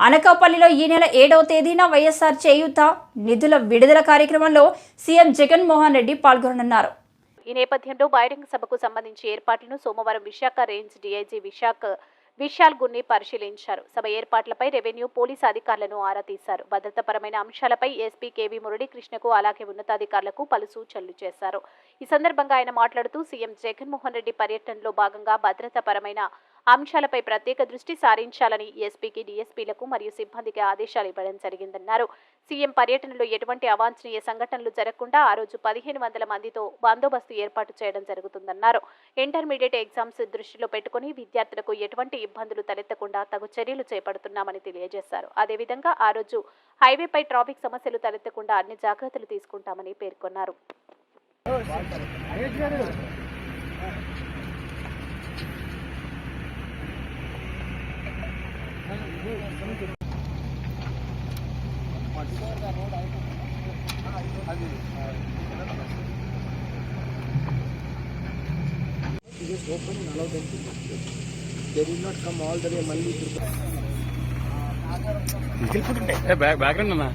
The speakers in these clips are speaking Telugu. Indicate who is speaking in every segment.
Speaker 1: అనకాపల్లిలో ఈ నెల 7వ తేదీన వైఎస్ఆర్ చేయూత నిధుల విడుదల కార్యక్రమంలో సీఎం జగన్మోహన్ రెడ్డి పాల్గొననున్నారు.
Speaker 2: ఈ నేపథ్యంలో బహిరంగ సభకు సంబంధించి ఏర్పాట్లను సోమవారం విశాఖ రేంజ్ డీఐజీ విశాల్ గున్ని పరిశీలించారు. సభ ఏర్పాట్లపై రెవెన్యూ, పోలీసు అధికారులను ఆరా తీశారు. భద్రతాపరమైన అంశాలపై ఎస్పీ కేవీ మురళీకృష్ణకు అలాగే ఉన్నతాధికారులకు పలు సూచనలు చేశారు. ఈ సందర్భంగా ఆయన మాట్లాడుతూ సీఎం జగన్మోహన్ రెడ్డి పర్యటనలో భాగంగా భద్రతాపరమైన అంశాలపై ప్రత్యేక దృష్టి సారించాలని ఎస్పీకి, డీఎస్పీలకు మరియు సిబ్బందికి ఆదేశాలు ఇవ్వడం జరిగిందన్నారు. సీఎం పర్యటనలో ఎటువంటి అవాంఛనీయ సంఘటనలు జరగకుండా ఆ రోజు 1500 మందితో బందోబస్తు ఏర్పాటు చేయడం జరుగుతుందన్నారు. ఇంటర్మీడియట్ ఎగ్జామ్స్ దృష్టిలో పెట్టుకుని విద్యార్థులకు ఎటువంటి ఇబ్బందులు తలెత్తకుండా తగు చర్యలు చేపడుతున్నామని తెలియజేశారు. అదేవిధంగా ఆ రోజు హైవేపై ట్రాఫిక్ సమస్యలు తలెత్తకుండా అన్ని జాగ్రత్తలు తీసుకుంటామని పేర్కొన్నారు.
Speaker 3: Just open and allow them to go. They will not come all the way Malli to the
Speaker 4: background na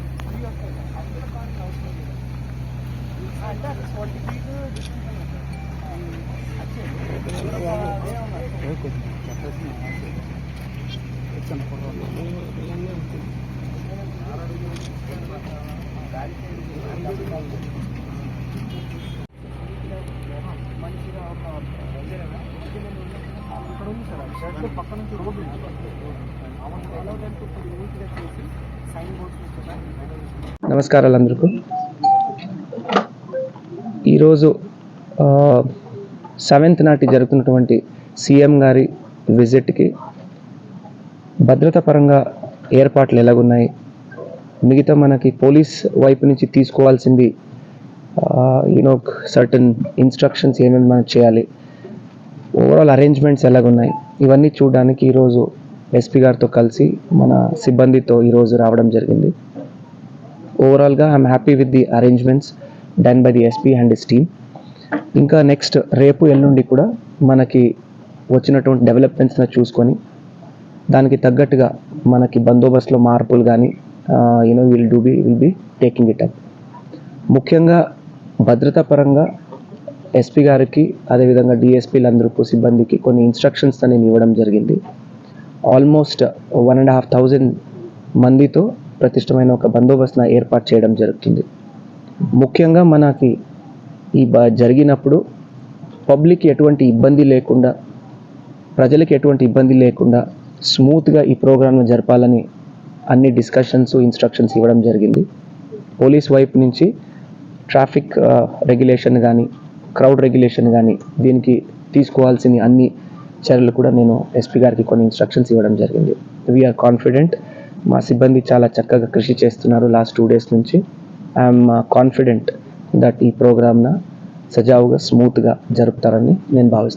Speaker 5: నమస్కారాలు అందరికీ. ఈరోజు 7th నాటి జరుగుతున్నటువంటి సీఎం గారి విజిట్కి భద్రతా పరంగా ఏర్పాట్లు ఎలాగున్నాయి, మిగతా మనకి పోలీస్ వైపు నుంచి తీసుకోవాల్సింది సర్టన్ ఇన్స్ట్రక్షన్స్ ఏమేమి మనం చేయాలి, ఓవరాల్ అరేంజ్మెంట్స్ ఎలాగున్నాయి, ఇవన్నీ చూడడానికి ఈరోజు ఎస్పీ గారితో కలిసి మన సిబ్బందితో ఈరోజు రావడం జరిగింది. ఓవరాల్గా I'm happy with the arrangements done by the SP and his team. ఇంకా నెక్స్ట్ రేపు ఎల్లుండి కూడా మనకి వచ్చినటువంటి డెవలప్మెంట్స్ని చూసుకొని దానికి తగ్గట్టుగా మనకి బందోబస్తులో మార్పులు కానీ will be taking it up. ముఖ్యంగా భద్రతా పరంగా ఎస్పీ గారికి అదేవిధంగా డిఎస్పీలందరికీ సిబ్బందికి కొన్ని ఇన్స్ట్రక్షన్స్ నేను ఇవ్వడం జరిగింది. ఆల్మోస్ట్ 1500 మందితో ప్రతిష్టమైన ఒక బందోబస్తును ఏర్పాటు చేయడం జరుగుతుంది. ముఖ్యంగా మనకి ఈ జరిగినప్పుడు పబ్లిక్ ఎటువంటి ఇబ్బంది లేకుండా, ప్రజలకు ఎటువంటి ఇబ్బంది లేకుండా స్మూత్గా ఈ ప్రోగ్రామ్ను జరపాలని అన్ని డిస్కషన్స్, ఇన్స్ట్రక్షన్స్ ఇవ్వడం జరిగింది. పోలీస్ వైపు నుంచి ట్రాఫిక్ రెగ్యులేషన్ కానీ, క్రౌడ్ రెగ్యులేషన్ కానీ, దీనికి తీసుకోవాల్సిన అన్ని చర్యలు కూడా నేను ఎస్పీ గారికి కొన్ని ఇన్స్ట్రక్షన్స్ ఇవ్వడం జరిగింది. We are confident. మా సిబ్బంది చాలా చక్కగా కృషి చేస్తున్నారు లాస్ట్ 2 days నుంచి. ఐఎమ్ కాన్ఫిడెంట్ దట్ ఈ ప్రోగ్రామ్ను సజావుగా, స్మూత్గా జరుపుతారని నేను భావిస్తున్నాను.